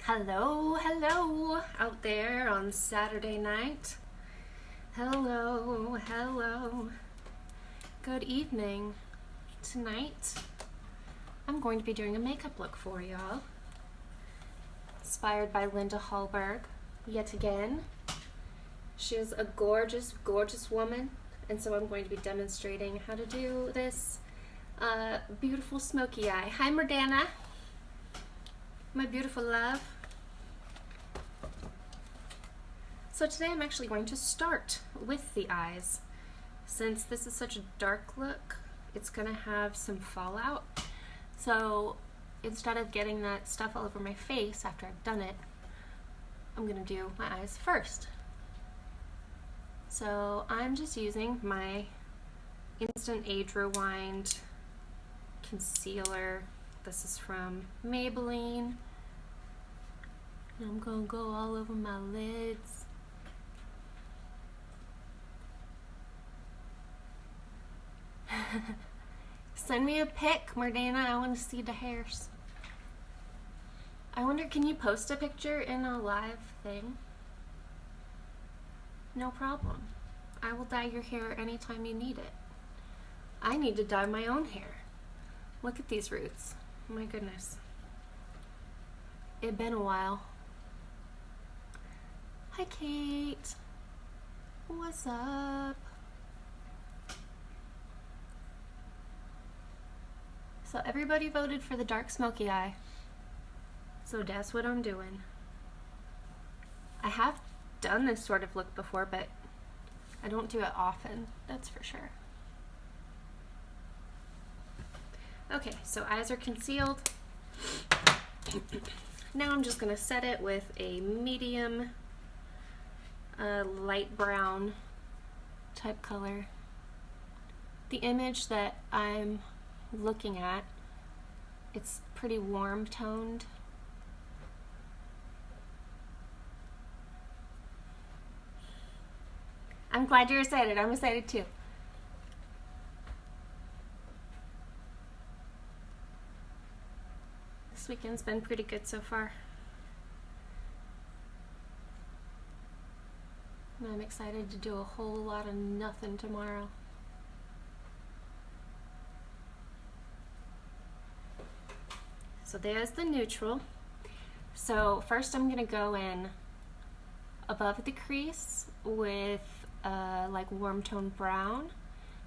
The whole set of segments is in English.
Hello, hello, out there on Saturday night. Hello, hello. Good evening. Tonight, I'm going to be doing a makeup look for y'all. Inspired by Linda Hallberg, yet again. She is a gorgeous, gorgeous woman, and so I'm going to be demonstrating how to do this beautiful smoky eye. Hi, Mordana, my beautiful love. So today I'm actually going to start with the eyes. Since this is such a dark look, it's going to have some fallout. So instead of getting that stuff all over my face after I've done it, I'm going to do my eyes first. So I'm just using my Instant Age Rewind concealer. This is from Maybelline. And I'm going to go all over my lids. Send me a pic, Mordana. I want to see the hairs. I wonder, can you post a picture in a live thing? No problem. I will dye your hair anytime you need it. I need to dye my own hair. Look at these roots. Oh my goodness. It's been a while. Hi, Kate. What's up? So everybody voted for the dark smoky eye. So that's what I'm doing. I have done this sort of look before, but I don't do it often, that's for sure. Okay, so eyes are concealed. Now I'm just gonna set it with a medium light brown type color. The image that I'm looking at, it's pretty warm toned. I'm glad you're excited. I'm excited too. This weekend's been pretty good so far. And I'm excited to do a whole lot of nothing tomorrow. So there's the neutral. So first I'm gonna go in above the crease with like warm tone brown,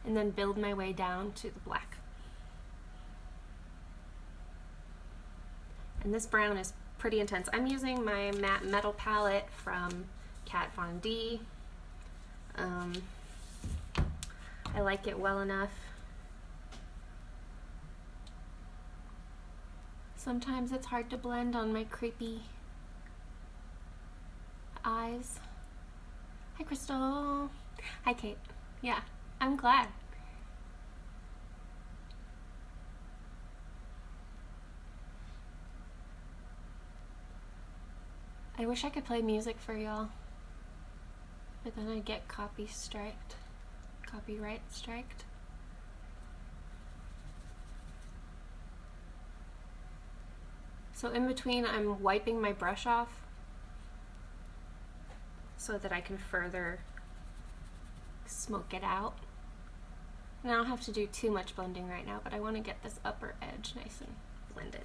and then build my way down to the black. And this brown is pretty intense. I'm using my matte metal palette from Kat Von D. I like it well enough. Sometimes it's hard to blend on my creepy eyes. Hi, Crystal. Hi, Kate. Yeah, I'm glad. I wish I could play music for y'all, but then I get copyright striked. So in between, I'm wiping my brush off so that I can further smoke it out. And I don't have to do too much blending right now, but I want to get this upper edge nice and blended.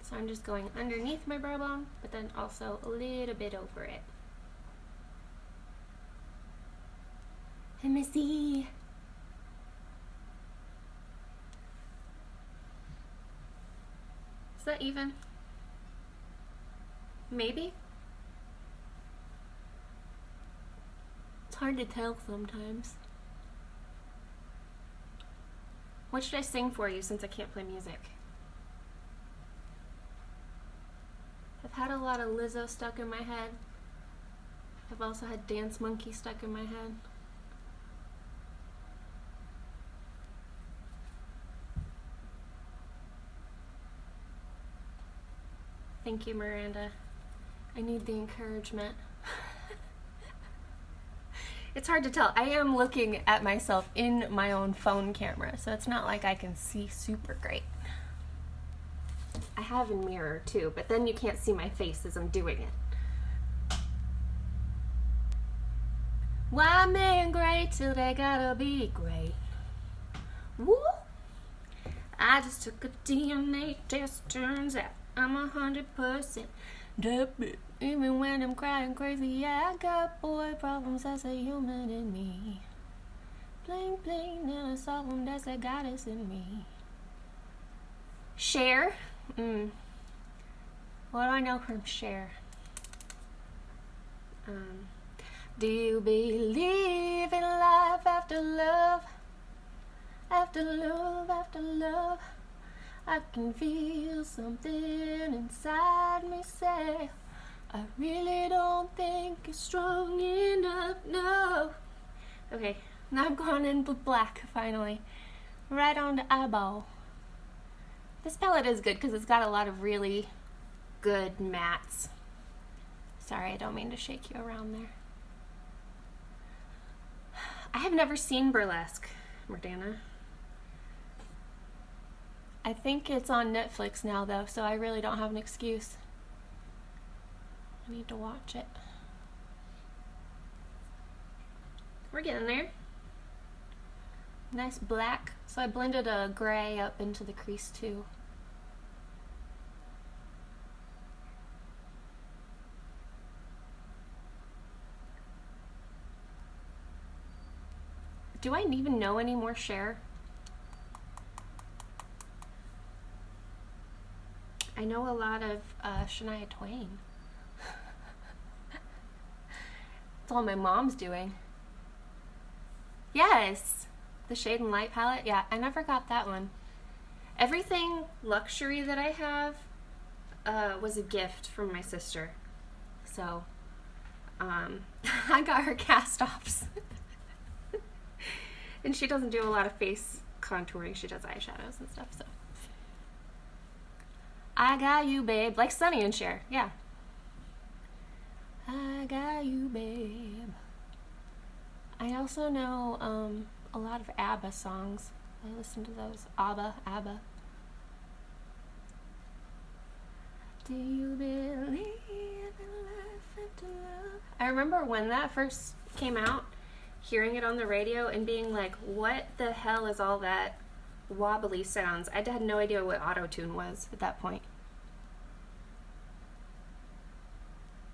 So I'm just going underneath my brow bone, but then also a little bit over it. Hey, Missy. Is that even? Maybe? It's hard to tell sometimes. What should I sing for you since I can't play music? I've had a lot of Lizzo stuck in my head. I've also had Dance Monkey stuck in my head. Thank you, Miranda. I need the encouragement. It's hard to tell. I am looking at myself in my own phone camera, so it's not like I can see super great. I have a mirror too, but then you can't see my face as I'm doing it. Why men great till they gotta be great? Woo! I just took a DNA test, turns out I'm 100% debit. Even when I'm crying crazy, yeah, I got boy problems, that's a human in me. Bling bling, and I solve them, that's a goddess in me. Cher? What do I know from Cher? Do you believe in life after love? After love, after love, I can feel something inside me say, I really don't think it's strong enough, no. Okay, now I'm going in with black, finally. Right on the eyeball. This palette is good because it's got a lot of really good mattes. Sorry, I don't mean to shake you around there. I have never seen Burlesque, Mordana. I think it's on Netflix now though, so I really don't have an excuse. I need to watch it. We're getting there. Nice black. So I blended a gray up into the crease too. Do I even know any more Cher? I know a lot of Shania Twain. That's all my mom's doing. Yes! The Shade and Light palette. Yeah, I never got that one. Everything luxury that I have was a gift from my sister. So, I got her cast-offs. And she doesn't do a lot of face contouring. She does eyeshadows and stuff, so. I got you, babe. Like Sunny and Cher. Yeah. I got you, babe. I also know a lot of ABBA songs. I listen to those. ABBA. Do you believe in life after love? I remember when that first came out, hearing it on the radio and being like, what the hell is all that wobbly sounds? I had no idea what auto-tune was at that point.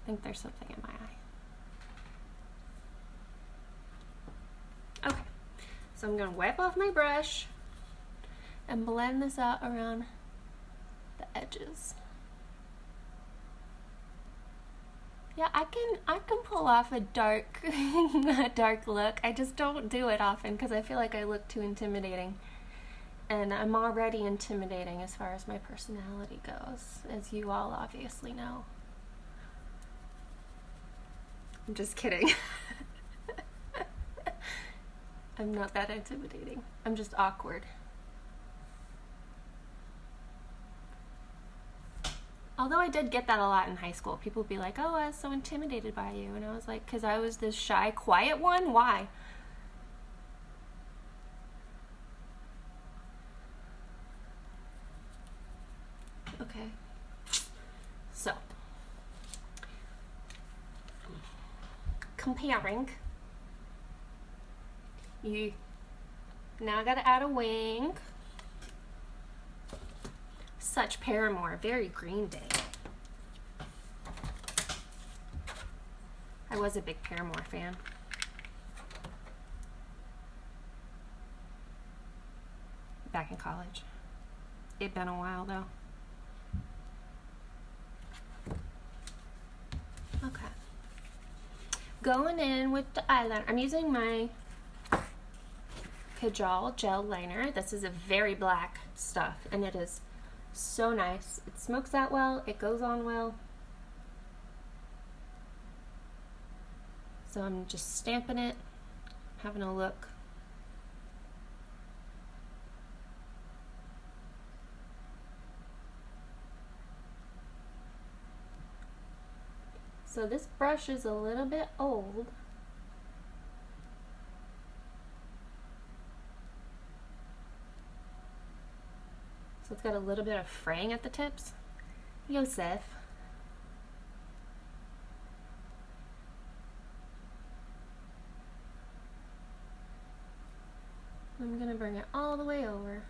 I think there's something in my eye. Okay, so I'm gonna wipe off my brush and blend this out around the edges. Yeah, I can pull off a dark a dark look. I just don't do it often because I feel like I look too intimidating. And I'm already intimidating as far as my personality goes, as you all obviously know. I'm just kidding. I'm not that intimidating. I'm just awkward. Although I did get that a lot in high school. People would be like, oh, I was so intimidated by you. And I was like, because I was this shy, quiet one? Why? Okay. So. Comparing. You now gotta add a wing. Such Paramore, very Green Day. I was a big Paramore fan. Back in college. It'd been a while though. Okay. Going in with the eyeliner. I'm using my Kajal gel liner. This is a very black stuff and it is so nice. It smokes out well, it goes on well. So I'm just stamping it, having a look. So this brush is a little bit old. So it's got a little bit of fraying at the tips. Yosef. I'm gonna bring it all the way over.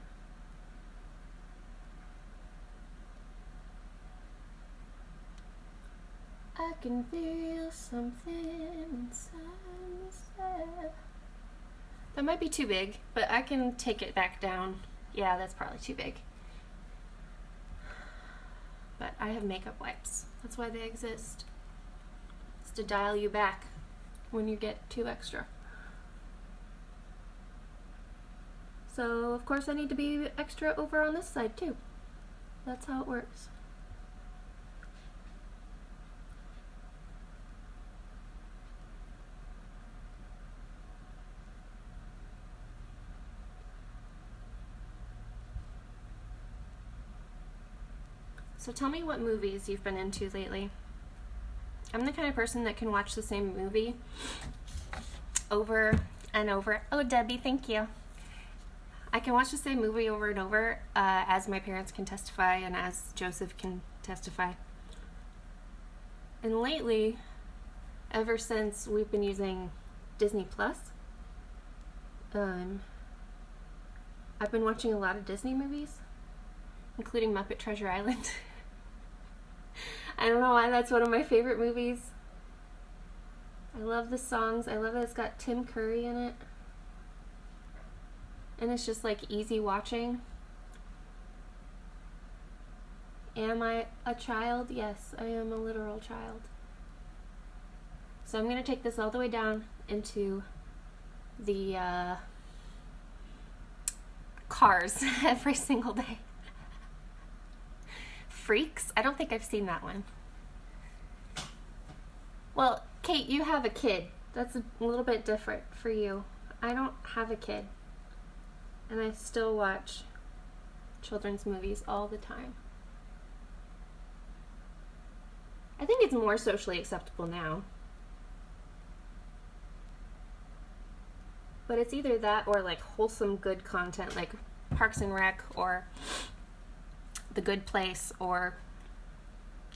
I can feel something inside. That might be too big, but I can take it back down. Yeah, that's probably too big. But I have makeup wipes. That's why they exist. It's to dial you back when you get too extra. So, of course, I need to be extra over on this side, too. That's how it works. So tell me what movies you've been into lately. I'm the kind of person that can watch the same movie over and over. Oh, Debbie, thank you. I can watch the same movie over and over, as my parents can testify and as Joseph can testify. And lately, ever since we've been using Disney Plus, I've been watching a lot of Disney movies, including Muppet Treasure Island. I don't know why that's one of my favorite movies. I love the songs. I love that it's got Tim Curry in it. And it's just like easy watching. Am I a child? Yes, I am a literal child. So I'm going to take this all the way down into the Cars every single day. Freaks? I don't think I've seen that one. Well, Kate, you have a kid. That's a little bit different for you. I don't have a kid. And I still watch children's movies all the time. I think it's more socially acceptable now. But it's either that or like wholesome good content like Parks and Rec or The Good Place or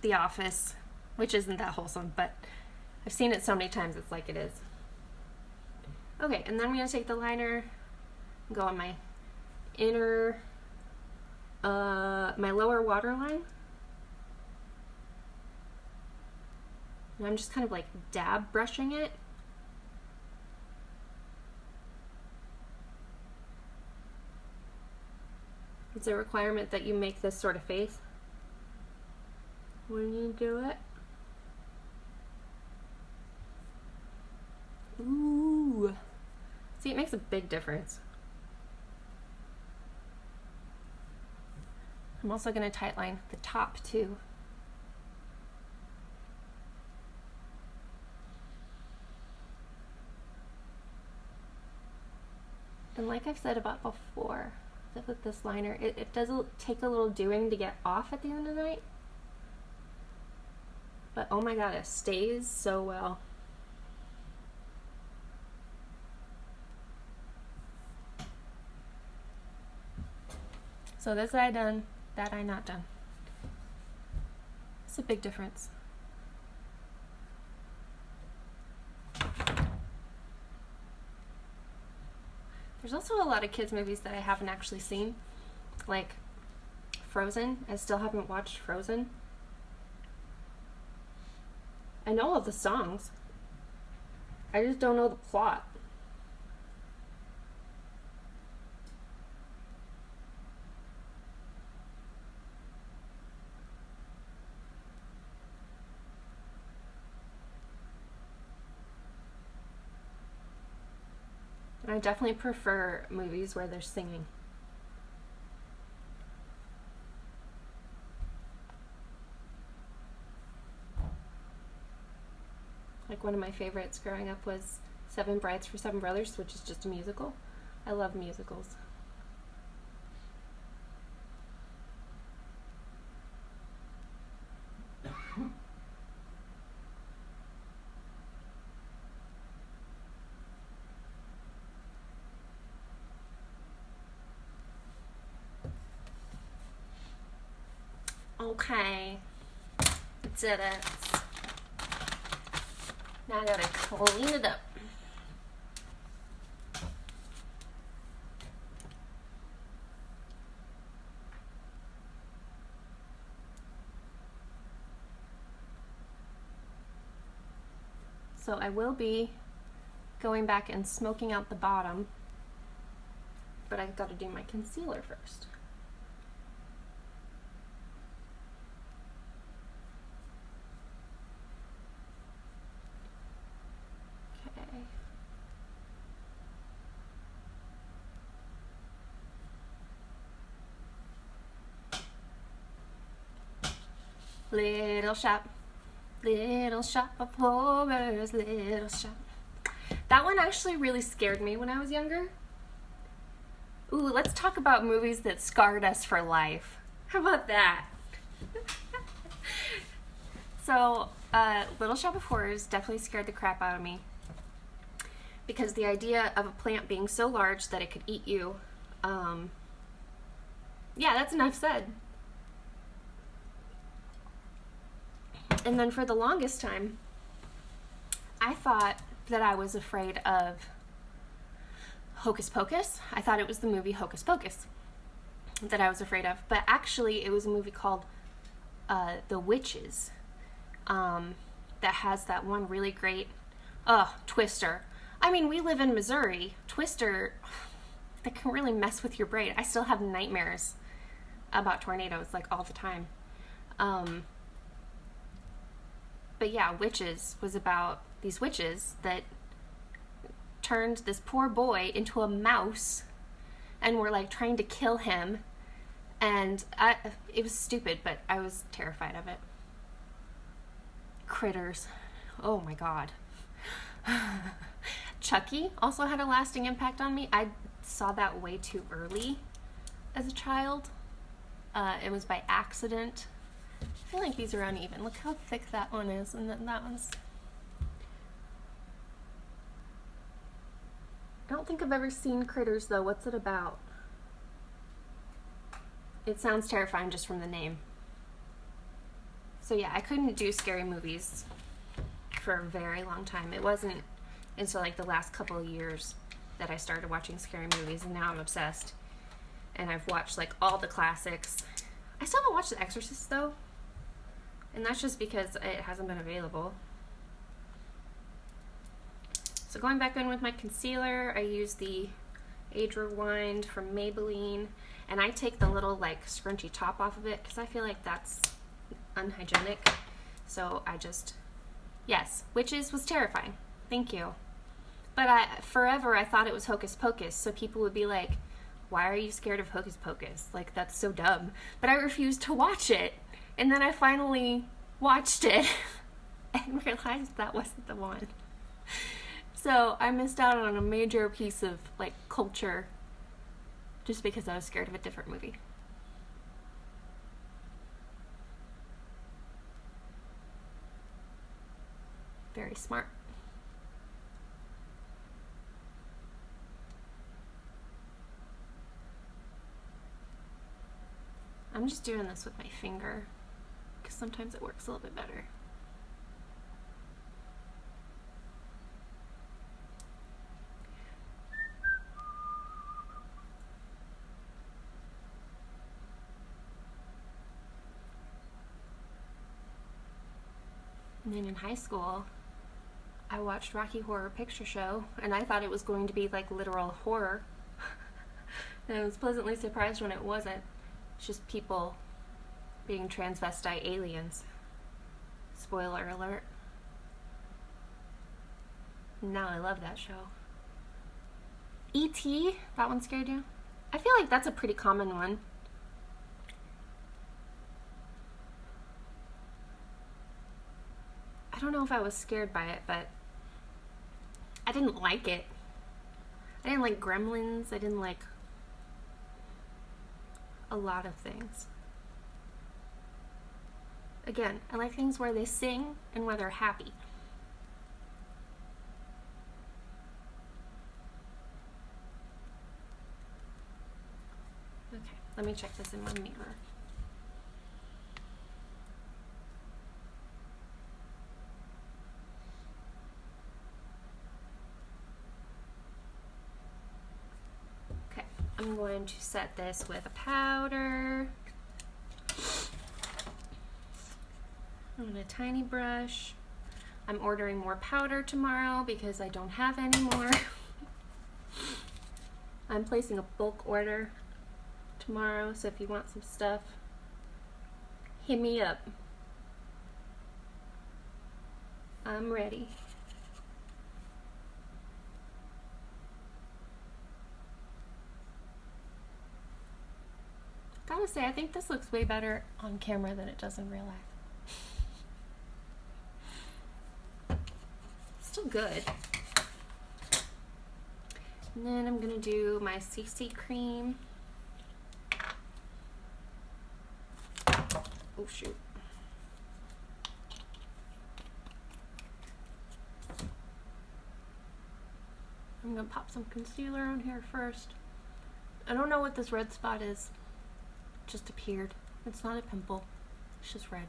The Office, which isn't that wholesome, but I've seen it so many times it's like it is. Okay, and then I'm going to take the liner and go on my inner, my lower waterline. And I'm just kind of like dab brushing it. It's a requirement that you make this sort of face when you do it. Ooh. See, it makes a big difference. I'm also going to tightline the top too. And like I've said about before, with this liner, it does take a little doing to get off at the end of the night. But oh my god, it stays so well. So this I done, that I not done. It's a big difference. There's also a lot of kids movies that I haven't actually seen, like Frozen. I still haven't watched Frozen. I know all the songs. I just don't know the plot. I definitely prefer movies where they're singing. Like one of my favorites growing up was Seven Brides for Seven Brothers, which is just a musical. I love musicals. Okay. Did it. Now I gotta clean it up. So I will be going back and smoking out the bottom, but I've got to do my concealer first. Okay. Little shop of horrors, little shop. That one actually really scared me when I was younger. Ooh, let's talk about movies that scarred us for life. How about that? So, Little Shop of Horrors definitely scared the crap out of me. Because the idea of a plant being so large that it could eat you, yeah, that's enough said. And then for the longest time, I thought that I was afraid of Hocus Pocus. I thought it was the movie Hocus Pocus that I was afraid of. But actually, it was a movie called The Witches that has that one really great, Twister. I mean, we live in Missouri. Twister, that can really mess with your brain. I still have nightmares about tornadoes, like, all the time. But yeah, Witches was about these witches that turned this poor boy into a mouse and were like trying to kill him. And it was stupid, but I was terrified of it. Critters. Oh my God. Chucky also had a lasting impact on me. I saw that way too early as a child. It was by accident. I feel like these are uneven. Look how thick that one is, and then that one's... I don't think I've ever seen Critters, though. What's it about? It sounds terrifying just from the name. So yeah, I couldn't do scary movies for a very long time. It wasn't until like the last couple of years that I started watching scary movies, and now I'm obsessed. And I've watched like all the classics. I still haven't watched The Exorcist, though. And that's just because it hasn't been available. So going back in with my concealer, I use the Age Rewind from Maybelline. And I take the little like scrunchy top off of it because I feel like that's unhygienic. So I just, yes, Witches was terrifying. Thank you. But forever I thought it was Hocus Pocus. So people would be like, why are you scared of Hocus Pocus? Like, that's so dumb. But I refused to watch it. And then I finally watched it and realized that wasn't the one. So I missed out on a major piece of like culture just because I was scared of a different movie. Very smart. I'm just doing this with my finger because sometimes it works a little bit better. And then in high school, I watched Rocky Horror Picture Show, and I thought it was going to be like literal horror. And I was pleasantly surprised when it wasn't. It's just people being transvestite aliens. Spoiler alert. Now I love that show. E.T., that one scared you? I feel like that's a pretty common one. I don't know if I was scared by it, but I didn't like it. I didn't like Gremlins. I didn't like a lot of things. Again, I like things where they sing and where they're happy. Okay, let me check this in my mirror. I'm going to set this with a powder on a tiny brush. I'm ordering more powder tomorrow because I don't have any more. I'm placing a bulk order tomorrow, so if you want some stuff, hit me up. I'm ready. Gotta say, I think this looks way better on camera than it does in real life. Still good. And then I'm gonna do my CC cream. Oh shoot. I'm gonna pop some concealer on here first. I don't know what this red spot is. It just appeared. It's not a pimple. It's just red.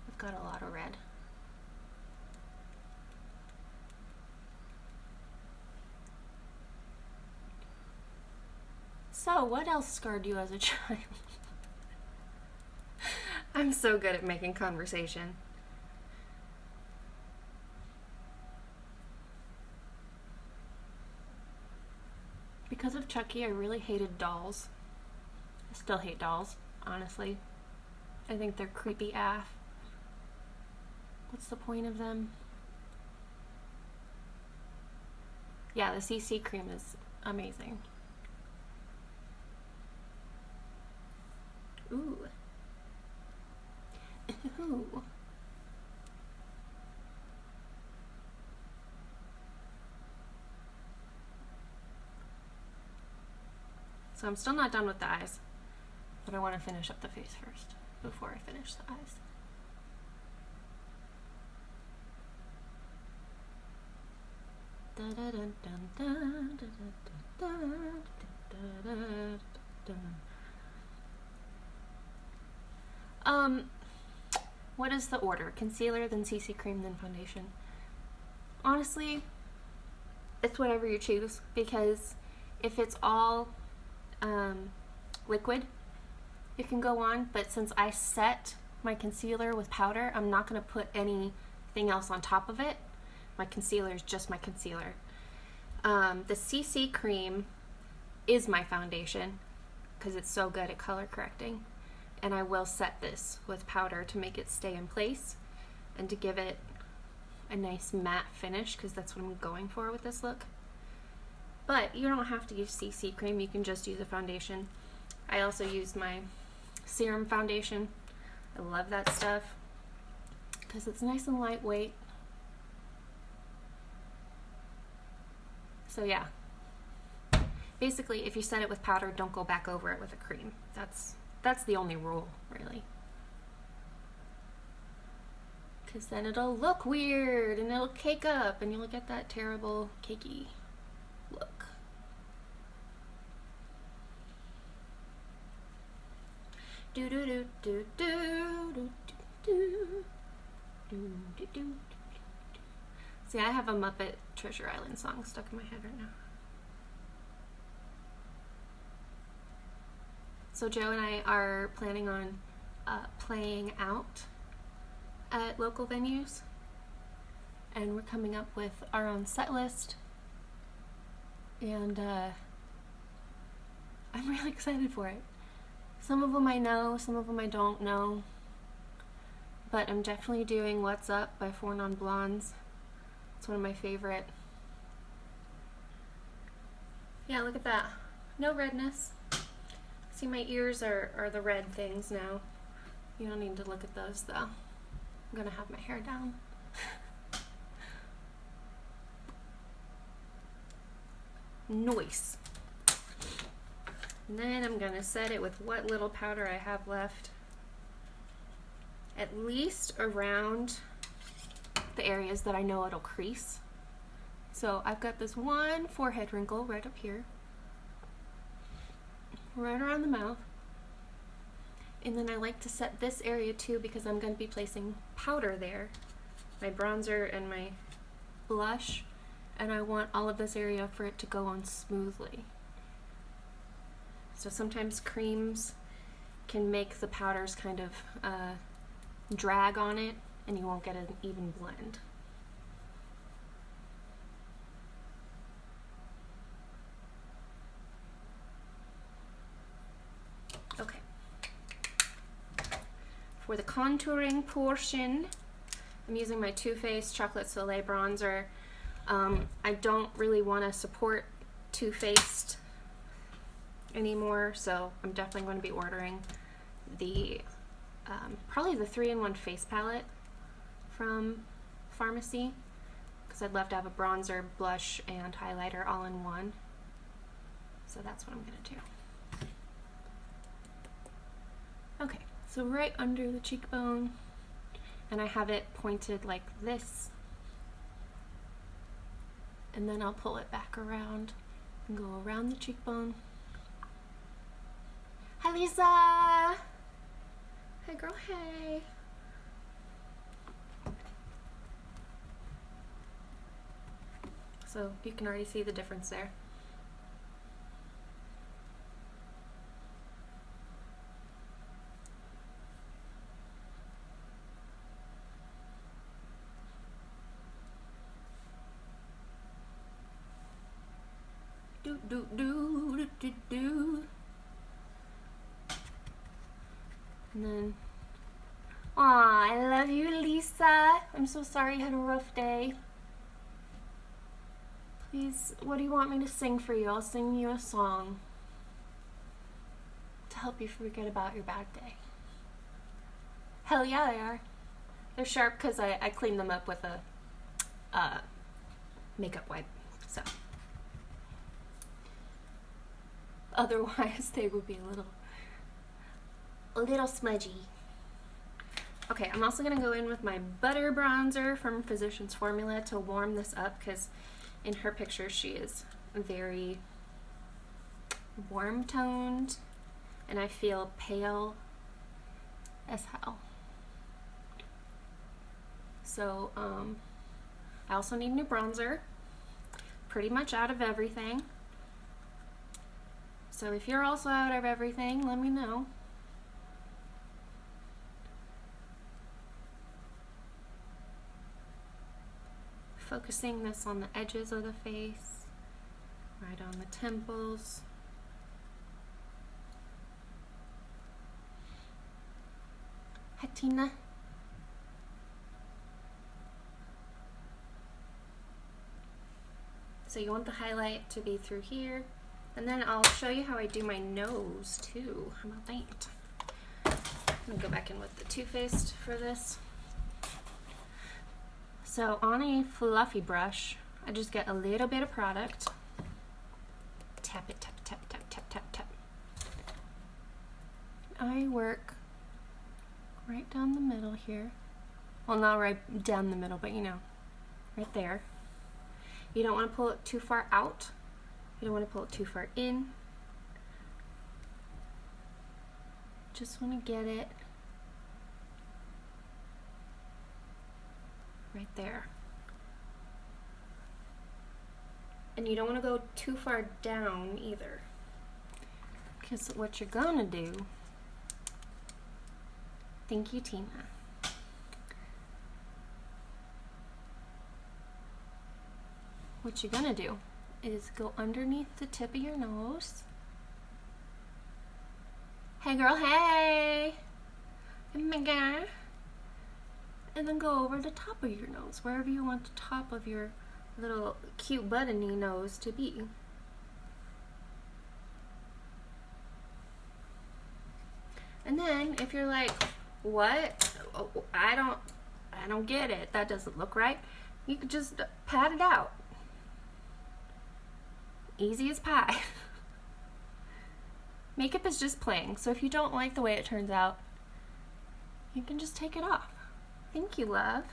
I've got a lot of red. So, what else scarred you as a child? I'm so good at making conversation. Because of Chucky, I really hated dolls. I still hate dolls, honestly. I think they're creepy AF. What's the point of them? Yeah, the CC cream is amazing. Ooh. Ooh. So I'm still not done with the eyes, but I want to finish up the face first before I finish the eyes. What is the order? Concealer, then CC cream, then foundation. Honestly, it's whatever you choose, because if it's all liquid, it can go on, but since I set my concealer with powder, I'm not going to put anything else on top of it. My concealer is just my concealer. The CC cream is my foundation because it's so good at color correcting, and I will set this with powder to make it stay in place and to give it a nice matte finish, because that's what I'm going for with this look. But you don't have to use CC cream, you can just use a foundation. I also use my serum foundation. I love that stuff because it's nice and lightweight. So yeah, basically if you set it with powder, don't go back over it with a cream. That's the only rule, really. Because then it'll look weird and it'll cake up and you'll get that terrible cakey look. Do do do do do do do do do do. See, I have a Muppet Treasure Island song stuck in my head right now. So Joe and I are planning on playing out at local venues, and we're coming up with our own set list, and I'm really excited for it. Some of them I know, some of them I don't know, but I'm definitely doing What's Up by 4 Non Blondes. It's one of my favorite. Yeah, look at that. No redness. See, my ears are the red things now. You don't need to look at those though. I'm gonna have my hair down. Nice. And then I'm gonna set it with what little powder I have left. At least around the areas that I know it'll crease. So I've got this one forehead wrinkle right up here, right around the mouth. And then I like to set this area too because I'm going to be placing powder there. My bronzer and my blush, and I want all of this area for it to go on smoothly. So sometimes creams can make the powders kind of drag on it, and you won't get an even blend. Okay. For the contouring portion, I'm using my Too Faced Chocolate Soleil bronzer. I don't really want to support Too Faced anymore, so I'm definitely going to be ordering the probably the 3-in-1 face palette from Farmasi, because I'd love to have a bronzer, blush, and highlighter all in one. So that's what I'm going to do. Okay, so right under the cheekbone, and I have it pointed like this, and then I'll pull it back around and go around the cheekbone. Hi Lisa! Hey girl, hey! So you can already see the difference there. Do do do do do do. And then, aw, I love you, Lisa. I'm so sorry you had a rough day. Please, what do you want me to sing for you? I'll sing you a song to help you forget about your bad day. Hell yeah, they are. They're sharp because I cleaned them up with a makeup wipe, so. Otherwise, they would be a little smudgy. Okay, I'm also gonna go in with my butter bronzer from Physicians Formula to warm this up, because in her picture she is very warm toned, and I feel pale as hell. So I also need new bronzer, pretty much out of everything. So if you're also out of everything, let me know. Focusing this on the edges of the face, right on the temples. Hi, Tina. So you want the highlight to be through here, and then I'll show you how I do my nose too. How about that? I'm gonna go back in with the Too Faced for this. So on a fluffy brush, I just get a little bit of product, tap it, tap, tap, tap, tap, tap, tap. I work right down the middle here. Well, not right down the middle, but you know, right there. You don't want to pull it too far out. You don't want to pull it too far in. Just want to get it right there. And you don't want to go too far down either, because what you're gonna do, thank you, Tina. What you're gonna do is go underneath the tip of your nose. Hey girl, hey! Oh my god. And then go over the top of your nose, wherever you want the top of your little cute buttony nose to be. And then if you're like, what? Oh, I don't get it. That doesn't look right. You could just pat it out. Easy as pie. Makeup is just playing, so if you don't like the way it turns out, you can just take it off. Thank you, love.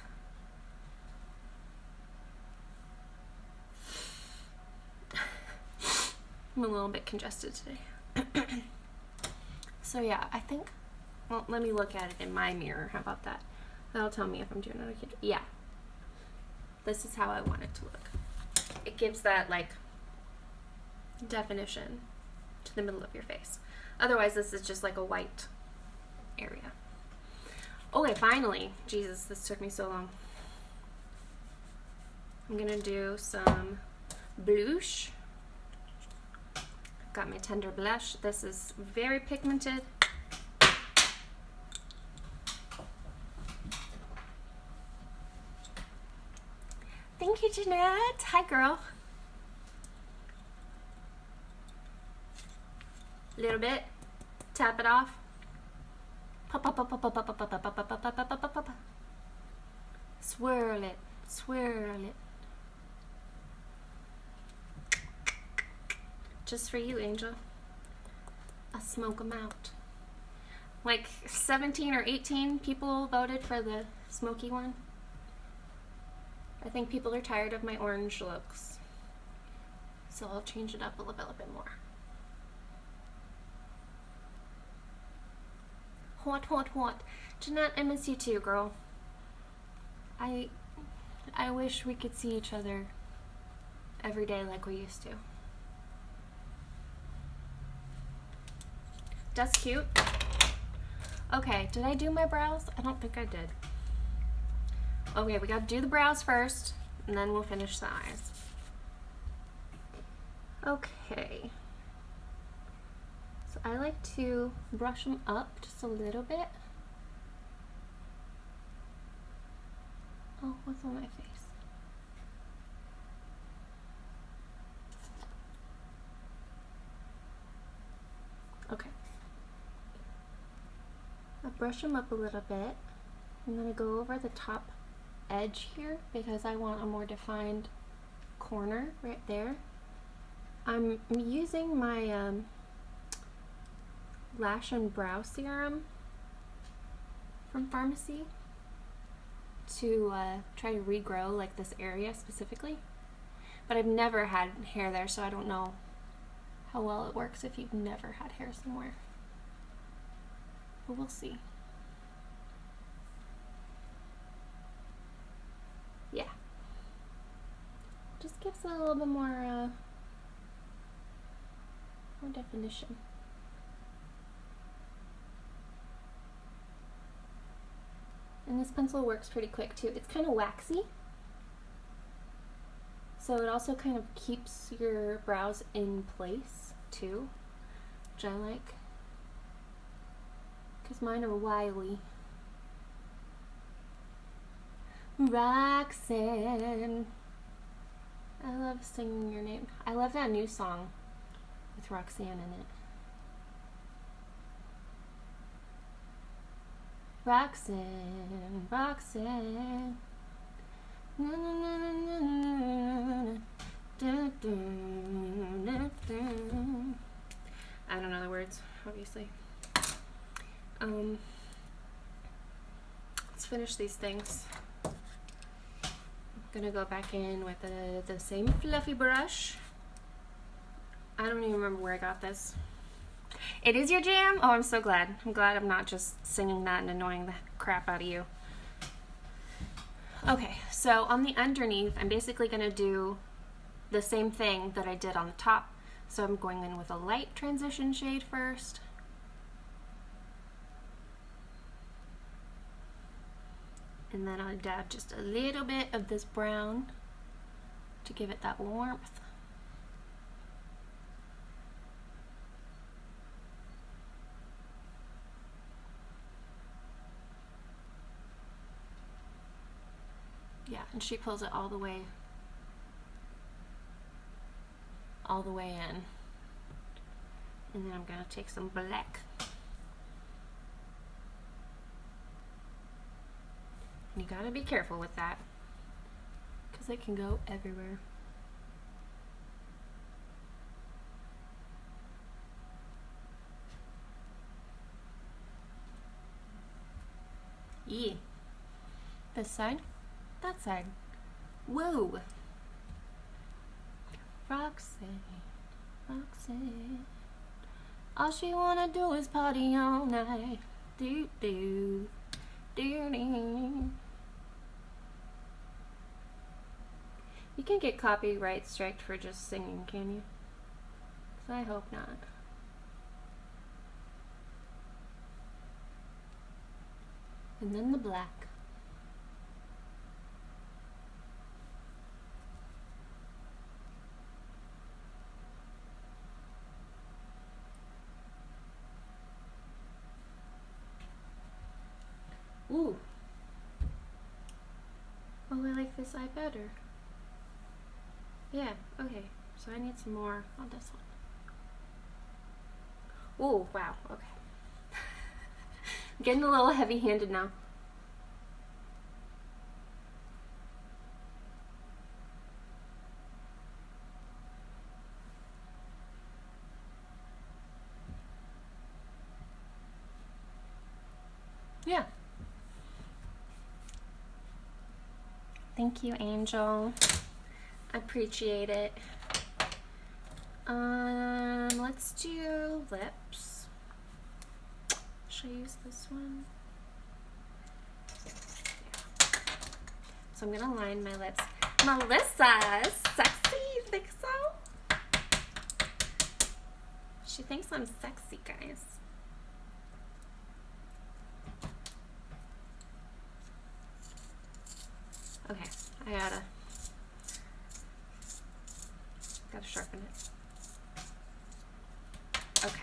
I'm a little bit congested today. So yeah, I think, well, let me look at it in my mirror. How about that? That'll tell me if I'm doing it okay. Yeah. this is how I want it to look. It gives that like definition to the middle of your face. Otherwise, this is just like a white area. Okay, finally. Jesus, this took me so long. I'm gonna do some blush. Got my Tender Blush. This is very pigmented. Thank you, Jeanette. Hi, girl. A little bit. Tap it off. Pop, pop, pop, pop, pop, pop, pop, pop, pop, pop, pop, pop, pop, pop, pop. Swirl it. Swirl it. Just for you, Angel. I'll smoke them out. Like 17 or 18 people voted for the smoky one. I think people are tired of my orange looks. So I'll change it up a little bit more. Hot, hot, hot. Jeanette, I miss you too, girl. I wish we could see each other every day like we used to. That's cute. Okay, did I do my brows? I don't think I did. Okay, we gotta do the brows first, and then we'll finish the eyes. Okay. So I like to brush them up just a little bit. Oh, what's on my face? Okay. I brush them up a little bit. I'm going to go over the top edge here because I want a more defined corner right there. I'm using my Lash and Brow Serum from Farmasi to try to regrow like this area specifically. But I've never had hair there, so I don't know how well it works if you've never had hair somewhere. But we'll see. Yeah. Just gives it a little bit more definition. And this pencil works pretty quick too. It's kind of waxy. So it also kind of keeps your brows in place too, which I like. Because mine are wily. Roxanne. I love singing your name. I love that new song with Roxanne in it. Roxanne, Roxanne. I don't know the words, obviously. Let's finish these things. I'm gonna go back in with the same fluffy brush. I don't even remember where I got this. It is your jam? Oh, I'm so glad. I'm glad I'm not just singing that and annoying the crap out of you. Okay, so on the underneath, I'm basically gonna do the same thing that I did on the top. So I'm going in with a light transition shade first. And then I'll dab just a little bit of this brown to give it that warmth. Yeah, and she pulls it all the way in. And then I'm gonna take some black. And you gotta be careful with that, because it can go everywhere. Yeah. This side, that side. Whoa. Roxanne, Roxanne. All she wanna do is party all night. Do do do do. You can't get copyright striked for just singing, can you? 'Cause I hope not. And then the black. Ooh. Oh, I like this eye better. Yeah, okay. So I need some more on this one. Ooh, wow, okay. I'm getting a little heavy-handed now. Yeah. Thank you, Angel. I appreciate it. Let's do lips. Should I use this one? Yeah. So I'm gonna line my lips. Melissa, sexy, you think so? She thinks I'm sexy, guys. Okay, I gotta sharpen it. Okay.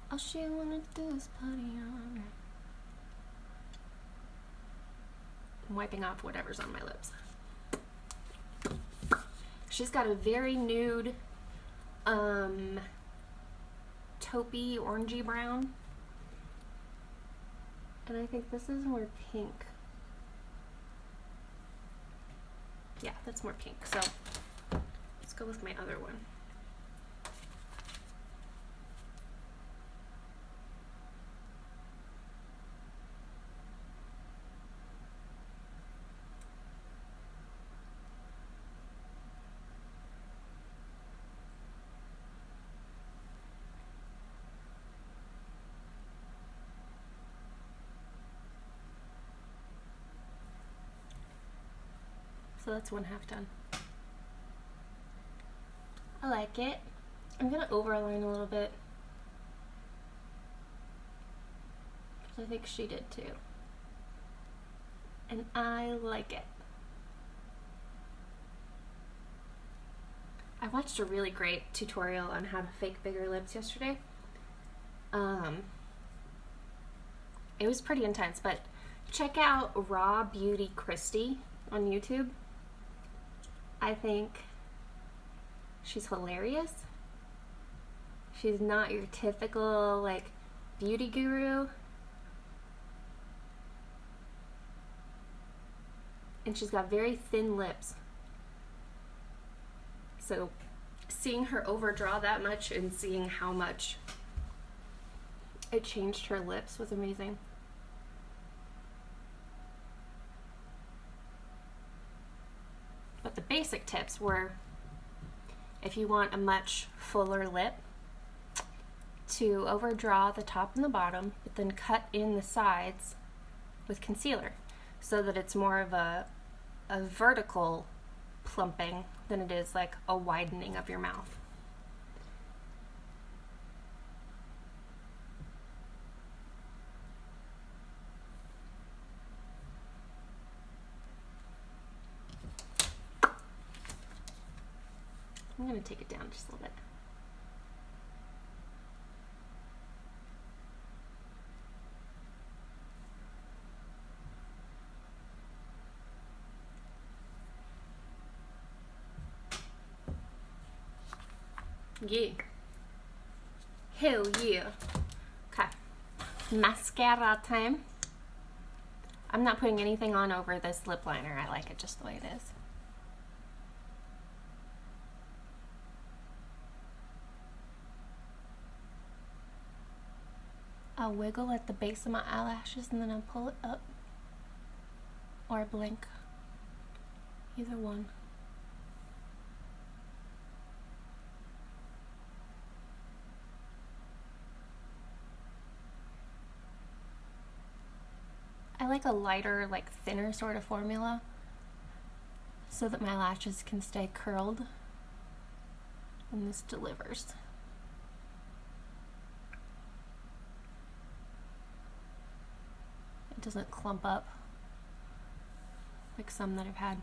All she wanna do is party on. I'm wiping off whatever's on my lips. She's got a very nude, taupey, orangey brown. And I think this is more pink. Yeah, that's more pink. So let's go with my other one. So that's one half done. I like it. I'm gonna overline a little bit, because I think she did too. And I like it. I watched a really great tutorial on how to fake bigger lips yesterday. It was pretty intense, but check out Raw Beauty Christy on YouTube. I think she's hilarious. She's not your typical like beauty guru. And she's got very thin lips. So seeing her overdraw that much and seeing how much it changed her lips was amazing. But the basic tips were, if you want a much fuller lip, to overdraw the top and the bottom, but then cut in the sides with concealer so that it's more of a vertical plumping than it is like a widening of your mouth. I'm going to take it down just a little bit. Yeah. Hell yeah. Okay. Mascara time. I'm not putting anything on over this lip liner. I like it just the way it is. I'll wiggle at the base of my eyelashes and then I'll pull it up. Or blink. Either one. I I like a lighter, like thinner sort of formula so that my lashes can stay curled, and this delivers. It doesn't clump up like some that I've had.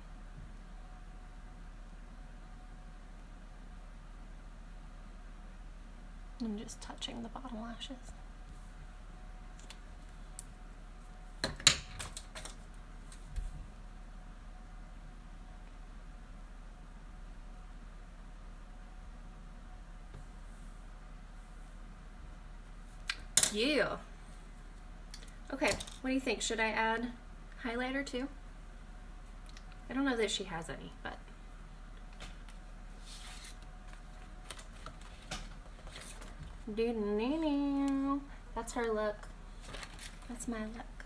I'm just touching the bottom lashes. Yeah. Okay, what do you think? Should I add highlighter too? I don't know that she has any, but that's her look. That's my look.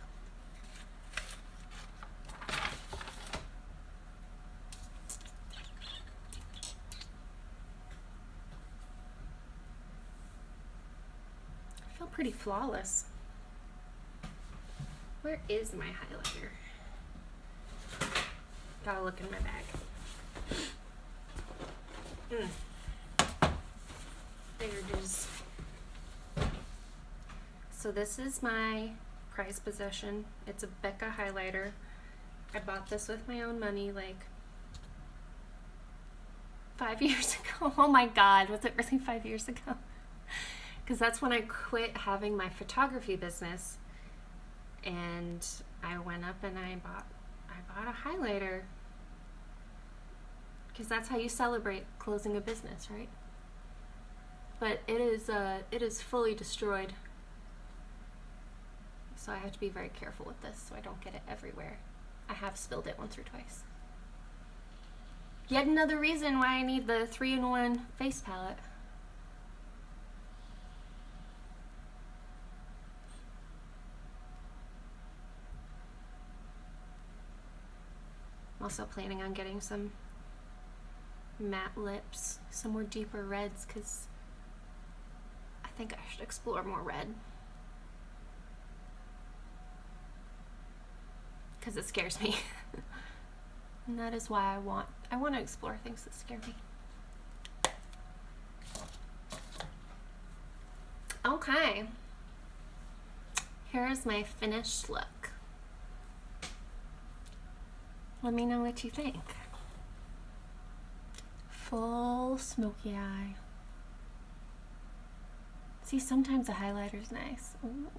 I feel pretty flawless. Where is my highlighter? Gotta look in my bag. There it is. So this is my prized possession. It's a Becca highlighter. I bought this with my own money like 5 years ago. Oh my God, was it really 5 years ago? Because that's when I quit having my photography business, and I went up and I bought a highlighter, because that's how you celebrate closing a business, right? But it is fully destroyed. So I have to be very careful with this so I don't get it everywhere. I have spilled it once or twice. Yet another reason why I need the 3-in-1 face palette. I'm also planning on getting some matte lips, some more deeper reds, because I think I should explore more red. Because it scares me. And that is why I want to explore things that scare me. Okay. Here's my finished look. Let me know what you think. Full smoky eye. See, sometimes a highlighter's nice. Ooh.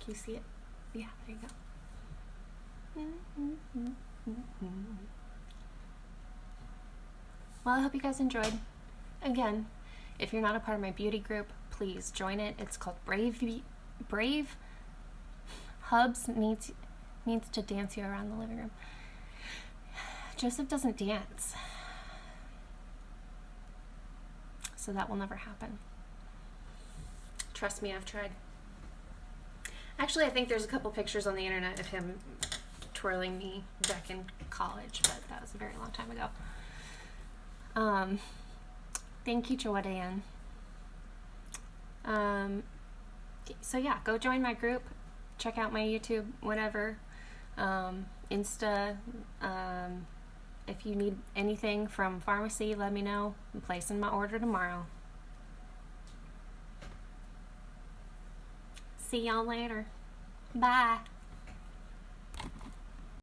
Can you see it? Yeah, there you go. Well, I hope you guys enjoyed. Again, if you're not a part of my beauty group, please join it. It's called Brave Hubs needs to dance you around the living room. Joseph doesn't dance, so that will never happen. Trust me, I've tried. Actually, I think there's a couple pictures on the internet of him twirling me back in college, but that was a very long time ago. Thank you, Jordan. So yeah, go join my group, check out my YouTube, whatever, Insta. If you need anything from Farmasi, let me know. I'm placing my order tomorrow. See y'all later. Bye.